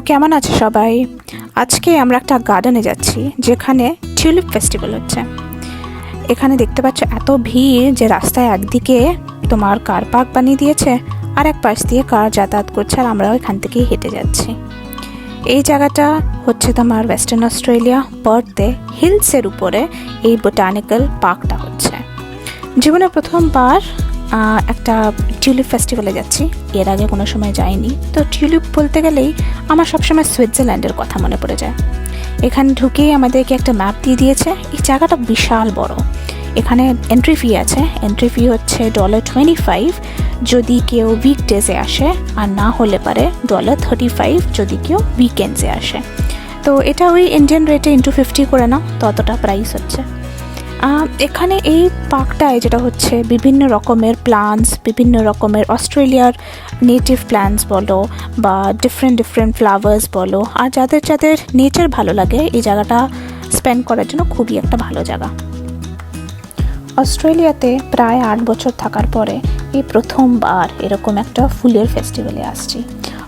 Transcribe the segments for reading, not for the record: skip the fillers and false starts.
কেমন আছে সবাই? আজকে আমরা একটা গার্ডেনে যাচ্ছি যেখানে টিউলিপ ফেস্টিভ্যাল হচ্ছে। এখানে দেখতে পাচ্ছ এত ভিড় যে রাস্তায় একদিকে তোমার কার পার্ক বানিয়ে দিয়েছে, আর এক পাশ দিয়ে কার যাতায়াত করছে, আর আমরাও এখান থেকেই হেঁটে যাচ্ছি। এই জায়গাটা হচ্ছে তোমার ওয়েস্টার্ন অস্ট্রেলিয়া পার্থে হিলসের উপরে এই বোটানিক্যাল পার্কটা হচ্ছে। জীবনে প্রথমবার একটা টিউলিপ ফেস্টিভ্যালে যাচ্ছি, এর আগে কোনো সময় যাইনি। তো টিউলিপ বলতে গেলেই আমার সবসময় সুইজারল্যান্ডের কথা মনে পড়ে যায়। এখানে ঢুকেই আমাদেরকে একটা ম্যাপ দিয়ে দিয়েছে। এই জায়গাটা বিশাল বড়। এখানে এন্ট্রি ফি আছে। এন্ট্রি ফি হচ্ছে $25 যদি কেউ উইকডেজে আসে, আর না হলে পারে $35 যদি কেউ উইকেন্ডসে আসে। তো এটা ওই ইন্ডিয়ান রেটে ইন্টু 50 করে না, ততটা প্রাইস হচ্ছে। এখানে এই পার্কটায় যেটা হচ্ছে বিভিন্ন রকমের প্লান্টস, বিভিন্ন রকমের অস্ট্রেলিয়ার নেটিভ প্ল্যান্টস বলো বা ডিফারেন্ট ফ্লাওয়ার্স বলো, আর যাদের যাদের নেচার ভালো লাগে এই জায়গাটা স্পেন্ড করার জন্য খুবই একটা ভালো জায়গা। অস্ট্রেলিয়াতে প্রায় 8 বছর থাকার পরে এই প্রথমবার এরকম একটা ফুলের ফেস্টিভ্যালে আসছি।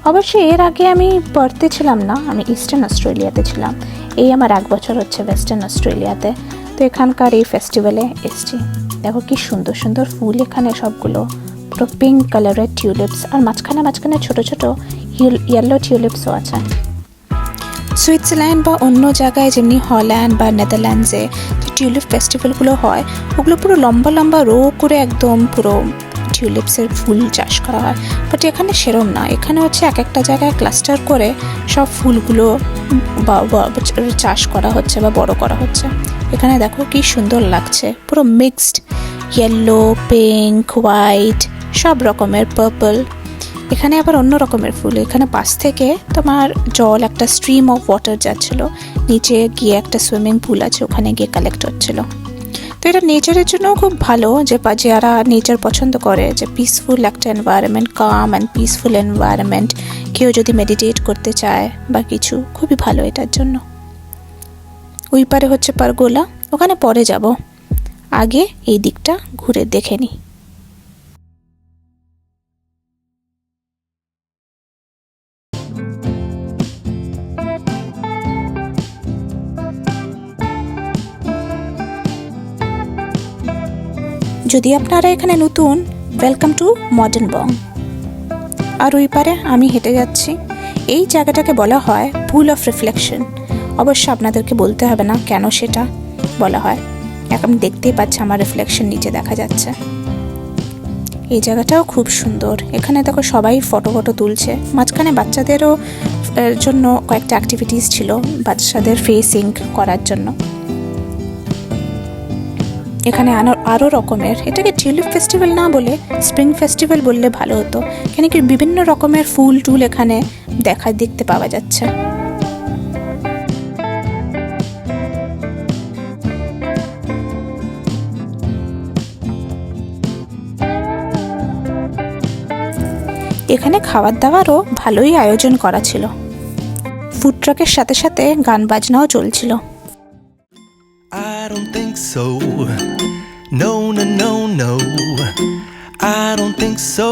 অবশ্যই এর আগে আমি পার্থে ছিলাম না, আমি ইস্টার্ন অস্ট্রেলিয়াতে ছিলাম। এই আমার 1 বছর হচ্ছে ওয়েস্টার্ন অস্ট্রেলিয়াতে। তো এখানকার এই ফেস্টিভ্যালে এসছি। দেখো কি সুন্দর সুন্দর ফুল এখানে, সবগুলো পুরো পিঙ্ক কালারের টিউলিপস, আর মাঝখানে ছোট ছোট ইয়েলো টিউলিপসও আছে। সুইজারল্যান্ড বা অন্য জায়গায় যেমনি হল্যান্ড বা নেদারল্যান্ডসে যে টিউলিপ ফেস্টিভ্যালগুলো হয়, ওগুলো পুরো লম্বা লম্বা রো করে একদম পুরো টিউলিপসের ফুল চাষ করা হয়। বাট এখানে সেরম না, এখানে হচ্ছে এক একটা জায়গায় ক্লাস্টার করে সব ফুলগুলো চাষ করা হচ্ছে বা বড় করা হচ্ছে। এখানে দেখো কি সুন্দর লাগছে, পুরো মিক্সড ইয়েলো, পিঙ্ক, হোয়াইট, সব রকমের, পার্পল। এখানে আবার অন্য রকমের ফুল। এখানে পাশ থেকে তোমার জল, একটা স্ট্রিম অফ ওয়াটার যাচ্ছিল, নিচে গিয়ে একটা সুইমিং পুল আছে, ওখানে গিয়ে কালেক্ট হচ্ছিল। তো এটা নেচারের জন্য খুব ভালো, যে যারা নেচার পছন্দ করে, যে পিসফুল একটা environment, calm and peaceful environment, কেউ যদি মেডিটেট করতে চায় বা কিছু, খুবই ভালো এটার জন্য। ওই পারে হচ্ছে পারগোলা, ওখানে পরে যাব, আগে এই দিকটা ঘুরে দেখে নিই। যদি আপনারা এখানে নতুন, ওয়েলকাম টু মডার্ন বং। আর ওই পারে আমি হেঁটে যাচ্ছি। এই জায়গাটাকে বলা হয় পুল অফ রিফ্লেকশন। অবশ্য আপনাদেরকে বলতে হবে না কেন সেটা বলা হয়, এখন দেখতেই পাচ্ছি আমার রিফ্লেকশন নিচে দেখা যাচ্ছে। এই জায়গাটাও খুব সুন্দর। এখানে দেখো সবাই ফটো তুলছে। মাঝখানে বাচ্চাদেরও জন্য কয়েকটা অ্যাক্টিভিটিস ছিল, বাচ্চাদের ফেসিং করার জন্য। এখানে আরও রকমের, এটাকে টিউলিপ ফেস্টিভ্যাল না বলে স্প্রিং ফেস্টিভ্যাল বললে ভালো হতো, কেন কি বিভিন্ন রকমের ফুল টুল এখানে দেখতে পাওয়া যাচ্ছে। এখানে খাবার দাবারও ভালোই আয়োজন করা ছিল। ফুড ট্রাকের সাথে সাথে গান বাজনাও চলছিল। I don't think so. No, no, no, no. I don't think so.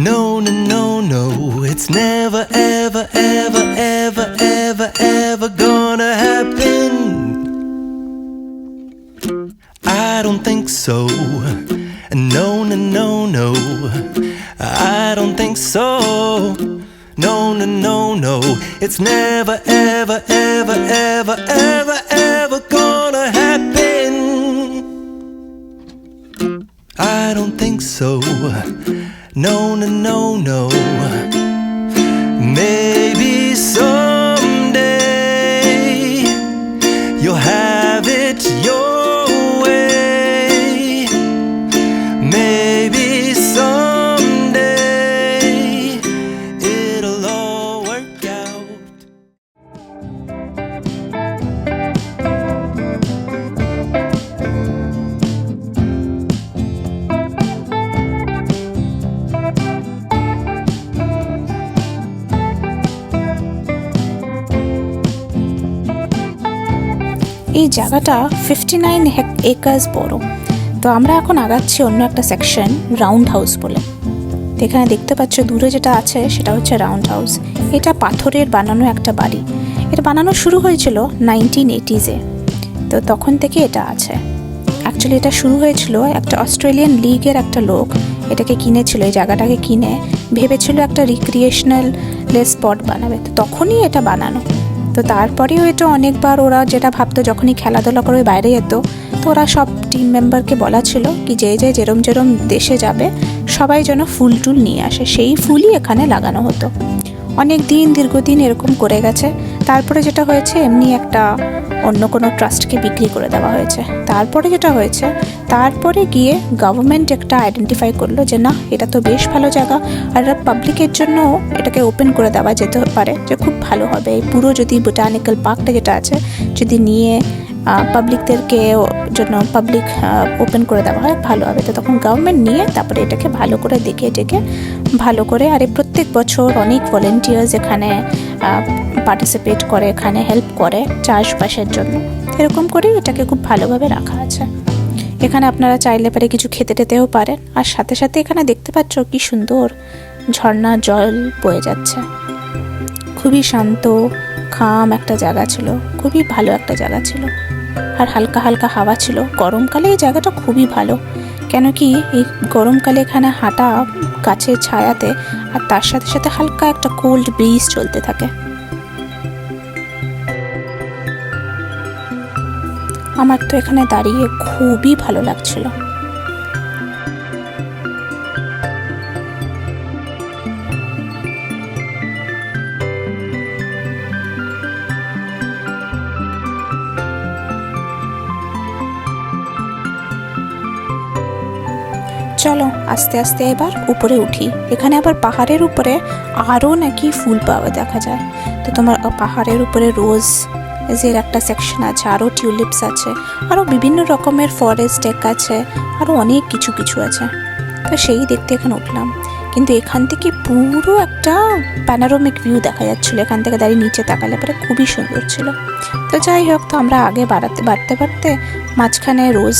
No, no, no, no. It's never, ever, ever, ever, ever, ever gonna happen. I don't think so. No, no, no, no. I don't think so. No, no, no, no. It's never, ever, ever, ever, ever, ever gonna happen. I don't think so. No, no, no, no. Maybe someday you'll have it your way. Maybe someday it'll all work out. এই জায়গাটা 59 acres বড়। তো আমরা এখন আগাচ্ছি অন্য একটা section, round house বলে। তো এখানে দেখতে পাচ্ছ দূরে যেটা আছে সেটা হচ্ছে রাউন্ড হাউস। এটা পাথরের বানানো একটা বাড়ি। এটা বানানো শুরু হয়েছিল 1980s-এ, তো তখন থেকে এটা আছে। অ্যাকচুয়ালি এটা শুরু হয়েছিল একটা অস্ট্রেলিয়ান লিগের একটা লোক এটাকে কিনেছিল, এই জায়গাটাকে কিনে ভেবেছিল একটা রিক্রিয়েশনাল স্পট বানাবে, তো তখনই এটা বানানো। তো তারপরেও এটা অনেকবার ওরা যেটা ভাবতো যখনই খেলাধুলা করে বাইরে যেত, তো ওরা সব টিম মেম্বারকে বলা ছিল কি যে যেরম দেশে যাবে সবাই যেন ফুল টুল নিয়ে আসে, সেই ফুলই এখানে লাগানো হতো। অনেক দিন দীর্ঘদিন এরকম করে গেছে। তারপরে যেটা হয়েছে এমনি একটা অন্য কোনো ট্রাস্টকে বিক্রি করে দেওয়া হয়েছে। তারপরে যেটা হয়েছে, তারপরে গিয়ে গভর্নমেন্ট একটা আইডেন্টিফাই করলো যে না, এটা তো বেশ ভালো জায়গা, আর পাবলিকের জন্য এটাকে ওপেন করে দেওয়া যেতে পারে, যে খুব ভালো হবে। এই পুরো যদি বোটানিক্যাল পার্কটা যেটা আছে যদি নিয়ে পাবলিকদেরকে জন্য পাবলিক ওপেন করে দেওয়া হয় ভালো হবে। তো তখন গভর্নমেন্ট নিয়ে তারপরে এটাকে ভালো করে দেখে ভালো করে, আর প্রত্যেক বছর অনেক ভলেন্টিয়ার্স এখানে পার্টিসিপেট করে, এখানে হেল্প করে চাষবাসের জন্য। এরকম করেই এটাকে খুব ভালোভাবে রাখা আছে। এখানে আপনারা চাইলে পারে কিছু খেতে টেতেও পারেন। আর সাথে সাথে এখানে দেখতে পাচ্ছ কি সুন্দর ঝর্ণা জল বয়ে যাচ্ছে। খুবই শান্ত খাম একটা জায়গা ছিল, খুবই ভালো একটা জায়গা ছিল, আর হালকা হালকা হাওয়া ছিল। গরমকালে এই জায়গাটা খুবই ভালো, কেন কি এই গরমকালে এখানে হাঁটা গাছের ছায়াতে, আর তার সাথে সাথে হালকা একটা কোল্ড ব্রিজ চলতে থাকে। আমার তো এখানে দাঁড়িয়ে খুবই ভালো লাগছিল। চলো আস্তে আস্তে এবার উপরে উঠি। এখানে আবার পাহাড়ের উপরে আরও নাকি ফুল পাওয়া দেখা যায়। তো তোমার পাহাড়ের উপরে রোজ এর একটা সেকশন আছে, আরও টিউলিপস আছে, আরও বিভিন্ন রকমের ফরেস্ট ডেক আছে, আরও অনেক কিছু আছে। তো সেই দেখতে এখানে উঠলাম, কিন্তু এখান থেকে পুরো একটা প্যানোরামিক ভিউ দেখা যাচ্ছিলো। এখান থেকে দাঁড়িয়ে নিচে তাকালে পরে খুবই সুন্দর ছিল। তো যাই হোক, তো আমরা আগে বাড়তে মাঝখানে রোজ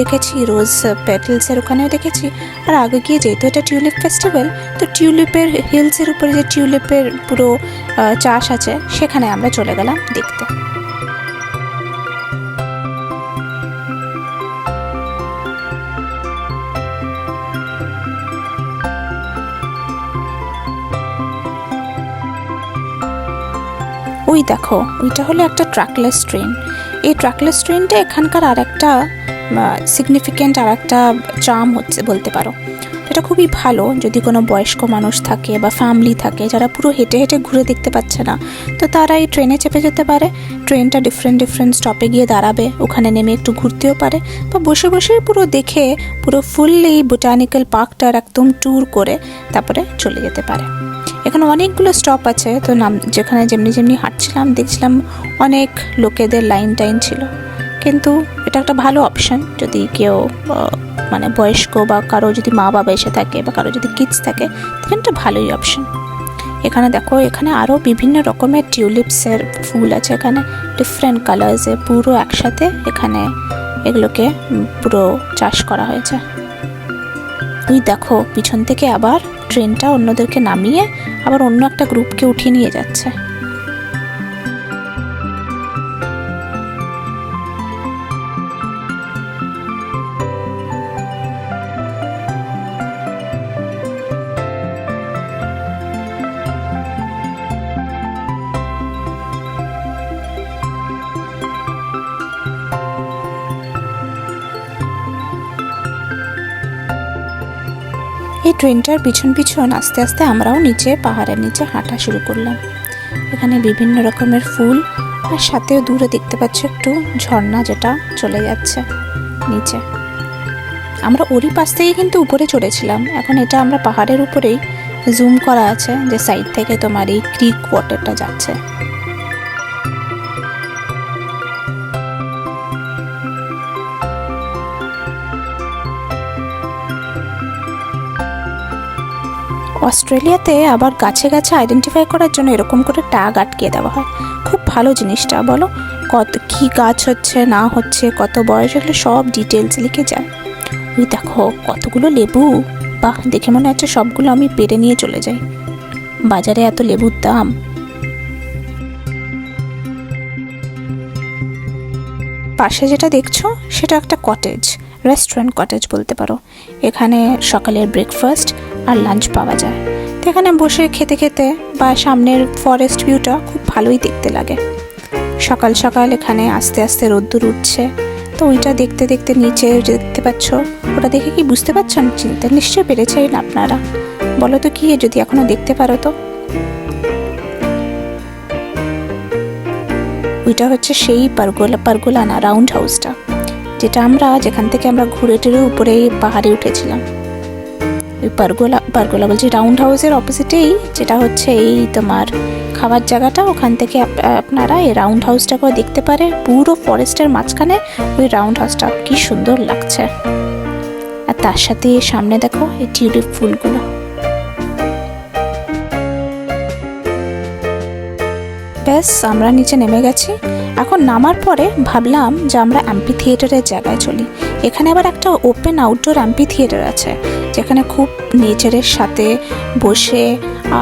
দেখেছি, রোজ পেটেলসের ওখানেও দেখেছি। আর আগে গিয়ে যেহেতু এটা টিউলিপ ফেস্টিভ্যাল, তো টিউলিপের হিলসের উপরে যে টিউলিপের পুরো চাষ আছে সেখানে আমরা চলে গেলাম দেখতে। ওই দেখো, ওইটা হলো একটা ট্র্যাকলেস ট্রেন। এই ট্র্যাকলেস ট্রেনটা এখানকার আর একটা সিগনিফিক্যান্ট আর একটা চার্ম হচ্ছে বলতে পারো। এটা খুবই ভালো যদি কোনো বয়স্ক মানুষ থাকে বা ফ্যামিলি থাকে যারা পুরো হেঁটে ঘুরে দেখতে পাচ্ছে না, তো তারা এই ট্রেনে চেপে যেতে পারে। ট্রেনটা ডিফারেন্ট স্টপে গিয়ে দাঁড়াবে, ওখানে নেমে একটু ঘুরতেও পারে, বা বসে পুরো দেখে পুরো ফুল এই বোটানিক্যাল পার্কটার একদম ট্যুর করে তারপরে চলে যেতে পারে। এখানে অনেকগুলো স্টপ আছে। তো যেখানে যেমনি হাঁটছিলাম দেখছিলাম অনেক লোকেদের লাইন ছিল, কিন্তু এটা একটা ভালো অপশন যদি কেউ মানে বয়স্ক বা কারো যদি মা বাবা এসে থাকে বা কারো যদি কিডস থাকে, তাহলে একটা ভালোই অপশন। এখানে দেখো, এখানে আরও বিভিন্ন রকমের টিউলিপসের ফুল আছে, এখানে ডিফারেন্ট কালার্সে পুরো একসাথে এখানে এগুলোকে পুরো চাষ করা হয়েছে। ওই দেখো পিছন থেকে আবার ট্রেনটা অন্যদেরকে নামিয়ে আবার অন্য একটা গ্রুপকে উঠিয়ে নিয়ে যাচ্ছে। এই ট্রেনটার পিছন আস্তে আস্তে আমরাও নিচে পাহাড়ের নিচে হাঁটা শুরু করলাম। এখানে বিভিন্ন রকমের ফুল, আর সাথেও দূরে দেখতে পাচ্ছ একটু ঝর্ণা যেটা চলে যাচ্ছে নিচে। আমরা ওরই পাশ থেকে কিন্তু উপরে চড়েছিলাম। এখন এটা আমরা পাহাড়ের উপরেই জুম করা আছে, যে সাইড থেকে তোমার এই ক্রিক ওয়াটারটা যাচ্ছে। অস্ট্রেলিয়াতে আবার গাছে আইডেন্টিফাই করার জন্য এরকম করে ট্যাগ আটকিয়ে দেওয়া হয়। খুব ভালো জিনিসটা, বলো কী গাছ হচ্ছে না হচ্ছে, কত বয়স, এগুলো সব ডিটেলস লিখে যায়। ওই দেখো কতগুলো লেবু বাহ, দেখে মনে হচ্ছে সবগুলো আমি পেরে নিয়ে চলে যাই। বাজারে এত লেবুর দাম। পাশে যেটা দেখছো সেটা একটা কটেজ, রেস্টুরেন্ট কটেজ বলতে পারো। এখানে সকালের ব্রেকফাস্ট আর লাঞ্চ পাওয়া যায়। তো এখানে বসে খেতে খেতে বা সামনের ফরেস্ট ভিউটা খুব ভালোই দেখতে লাগে। সকাল সকাল এখানে আস্তে আস্তে রোদ্দুর উঠছে, তো ওইটা দেখতে দেখতে নিচে দেখতে পাচ্ছ, ওটা দেখে কি বুঝতে পারছো? চিনতে নিশ্চয়ই পেরেছেন আপনারা। বলো তো কি, যদি এখনো দেখতে পারো তো। ওইটা হচ্ছে সেই পারগোলা না, রাউন্ড হাউসটা, যেখান থেকে আমরা ঘুরে টুরে উপরে পাহাড়ে উঠেছিলাম। ওই পারগোলা বলছি, রাউন্ড হাউসের অপোজিটেই যেটা হচ্ছে এই তোমার খাবার জায়গাটা, ওখান থেকে আপনারা এই রাউন্ড হাউসটাকেও দেখতে পারে। পুরো ফরেস্টের মাঝখানে ওই রাউন্ড হাউসটা কি সুন্দর লাগছে। আর তার সাথে সামনে দেখো এই টিউলিপ ফুলগুলো। ব্যাস, আমরা নিচে নেমে গেছি। এখন নামার পরে ভাবলাম যে আমরা অ্যাম্পি থিয়েটারের জায়গায় চলি। এখানে আবার একটা ওপেন আউটডোর অ্যাম্পি থিয়েটার আছে, যেখানে খুব নেচারের সাথে বসে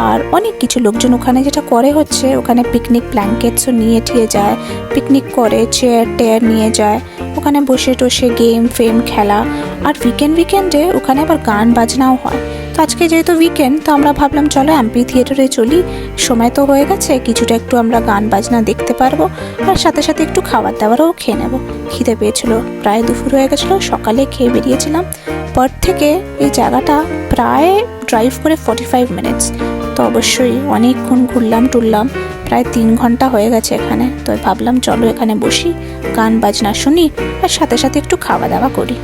আর অনেক কিছু লোকজন ওখানে যেটা করে হচ্ছে, ওখানে পিকনিক ব্ল্যাঙ্কেটসও নিয়ে টিয়ে যায়, পিকনিক করে, চেয়ার টেয়ার নিয়ে যায়, ওখানে বসে টসে গেম ফেম খেলা। আর উইকেন্ডে ওখানে আবার গান বাজনাও হয়। তো আজকে যেহেতু উইকেন্ড, তো আমরা ভাবলাম চলো অ্যাম্পি থিয়েটারে চলি, সময় তো হয়ে গেছে, কিছুটা একটু আমরা গান বাজনা দেখতে পারবো, আর সাথে সাথে একটু খাবার দাবারও খেয়ে নেবো। খিদে পেয়েছিল, প্রায় দুপুর হয়ে গেছিলো, সকালে খেয়ে বেরিয়েছিলাম। পর থেকে এই জায়গাটা প্রায় ড্রাইভ করে 45 মিনিটস। তো অবশ্যই অনেকক্ষণ ঘুরলাম টুরলাম, প্রায় 3 ঘন্টা হয়ে গেছে এখানে। তো ভাবলাম চলো এখানে বসি, গান বাজনা শুনি, আর সাথে সাথে একটু খাওয়া দাওয়া করি।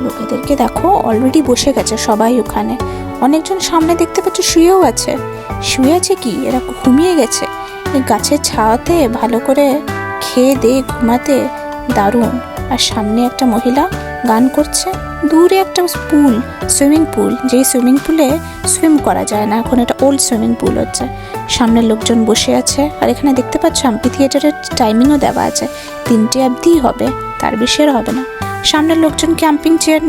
লোকেদেরকে দেখো, অলরেডি বসে গেছে সবাই ওখানে। অনেকজন সামনে দেখতে পাচ্ছ শুয়েও আছে। শুয়ে আছে কি, এরা ঘুমিয়ে গেছে। এই গাছের ছায়াতে ভালো করে খেয়ে দিয়ে ঘুমাতে দারুণ। আর সামনে একটা মহিলা গান করছে, দূরে একটা সুইমিং পুল, যেই সুইমিং পুলে সুইম করা যায় না এখন, এটা ওল্ড সুইমিং পুল হচ্ছে। সামনে লোকজন বসে আছে। আর এখানে দেখতে পাচ্ছ অ্যাম্পি থিয়েটারের টাইমিংও দেওয়া আছে, 3টে অবধি হবে, তার বেশি আর হবে না। সামনের লোকজন ক্যাম্পিং চেয়ার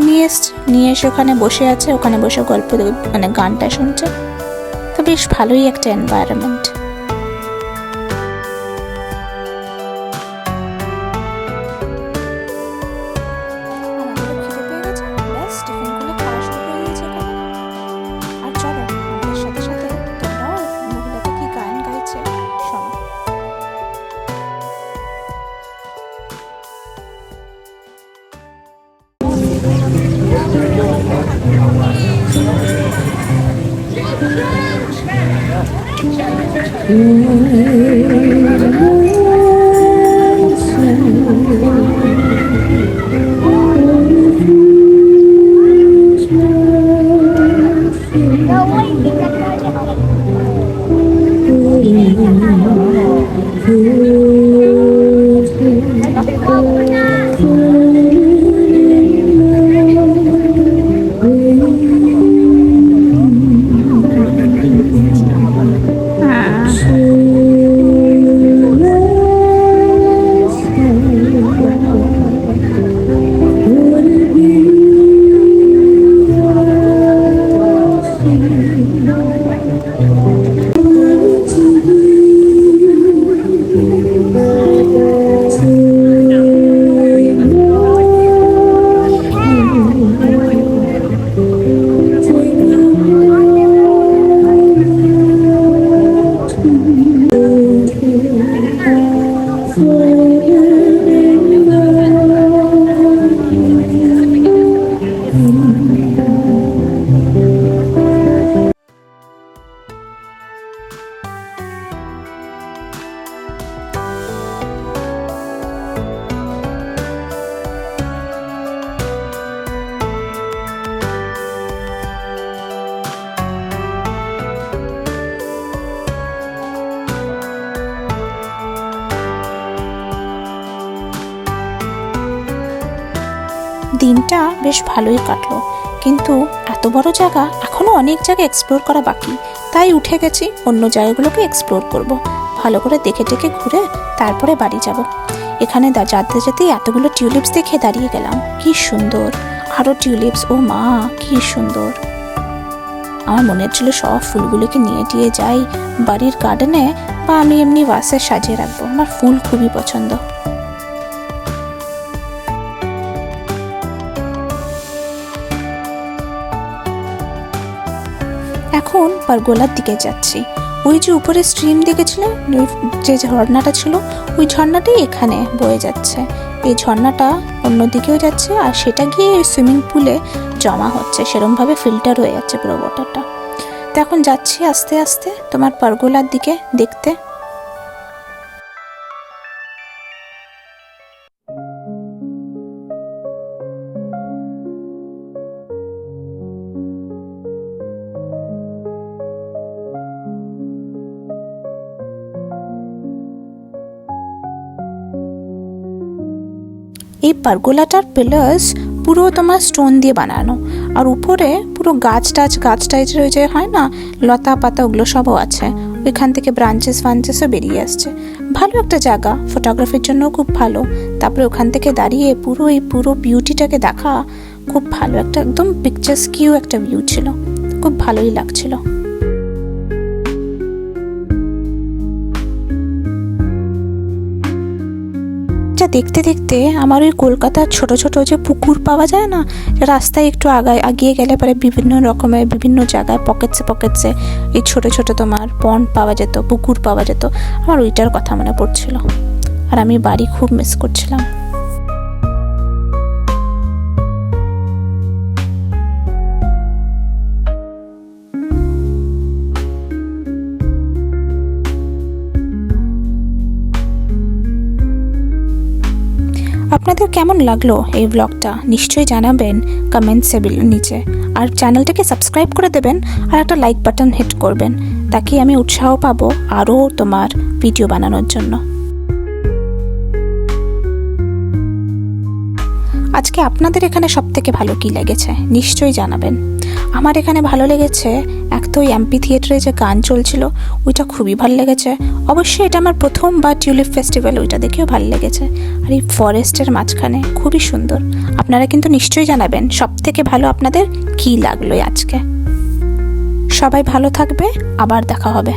নিয়ে এসে ওখানে বসে আছে, ওখানে বসে গল্প মানে গানটা শুনছে। তো বেশ ভালোই একটা এনভায়রনমেন্ট। আর চলো আমাদের সাথে সাথে তোমরাও মহিলাটা কি গান গাইছে শোনো। দিনটা বেশ ভালোই কাটলো, কিন্তু এত বড় জায়গা, এখনও অনেক জায়গা এক্সপ্লোর করা বাকি। তাই উঠে গেছি অন্য জায়গাগুলোকে এক্সপ্লোর করব, ভালো করে দেখে টেকে ঘুরে তারপরে বাড়ি যাব। এখানে যেতে যেতেই এতগুলো টিউলিপস দেখে দাঁড়িয়ে গেলাম, কি সুন্দর, আরও টিউলিপস, ও মা কি সুন্দর। আমার মনে হচ্ছিল সব ফুলগুলোকে নিয়ে টিয়ে যাই বাড়ির গার্ডেনে, বা আমি এমনি ভাসে সাজিয়ে রাখবো। আমার ফুল খুবই পছন্দ। এখন পারগোলার দিকে যাচ্ছি। ওই যে উপরে স্ট্রিম দেখেছিলেন, যে ঝর্ণাটা ছিল, ওই ঝর্ণাটাই এখানে বয়ে যাচ্ছে। এই ঝর্ণাটা অন্যদিকেও যাচ্ছে, আর সেটা গিয়ে সুইমিং পুলে জমা হচ্ছে, সেরমভাবে ফিল্টার হয়ে যাচ্ছে পুরো ওয়াটারটা। তো এখন যাচ্ছি আস্তে আস্তে তোমার পারগোলার দিকে দেখতে। এই পারগোলাটার পিলার্স পুরো তোমার স্টোন দিয়ে বানানো, আর উপরে পুরো গাছ টাইজের ওই যে হয় না, লতা পাতা, ওগুলো সবও আছে। ওইখান থেকে ব্রাঞ্চেসও বেরিয়ে আসছে। ভালো একটা জায়গা, ফটোগ্রাফির জন্য খুব ভালো। তারপরে ওখান থেকে দাঁড়িয়ে পুরো বিউটিটাকে দেখা, খুব ভালো একটা একদম পিকচার্স কিউ একটা ভিউ ছিল, খুব ভালোই লাগছিল। দেখতে দেখতে আমার ওই কলকাতার ছোট ছোট যে পুকুর পাওয়া যায় না, রাস্তায় একটু আগিয়ে গেলে পরে বিভিন্ন রকমের বিভিন্ন জায়গায় পকেটসে এই ছোট ছোট তোমার পন্ড পাওয়া যেত, পুকুর পাওয়া যেত, আমার ওইটার কথা মনে পড়ছিল। আর আমি বাড়ি খুব মিস করছিলাম। আপনাদের কেমন লাগলো এই ব্লগটা নিশ্চয়ই জানাবেন কমেন্টসে নিচে, আর চ্যানেলটাকে সাবস্ক্রাইব করে দেবেন, আর একটা লাইক বাটন হিট করবেন, তাকে আমি উৎসাহ পাবো আরও তোমার ভিডিও বানানোর জন্য। আজকে আপনাদের এখানে সবথেকে ভালো কি লেগেছে নিশ্চয়ই জানাবেন। আমার এখানে ভালো লেগেছে, এক তো ওই এমপি থিয়েটারে যে গান চলছিল ওইটা খুবই ভালো লেগেছে। অবশ্যই এটা আমার প্রথমবার টিউলিপ ফেস্টিভ্যাল, ওইটা দেখেও ভালো লেগেছে। আর এই ফরেস্টের মাঝখানে খুবই সুন্দর। আপনারা কিন্তু নিশ্চয়ই জানাবেন সবথেকে ভালো আপনাদের কি লাগলো আজকে। সবাই ভালো থাকবে, আবার দেখা হবে।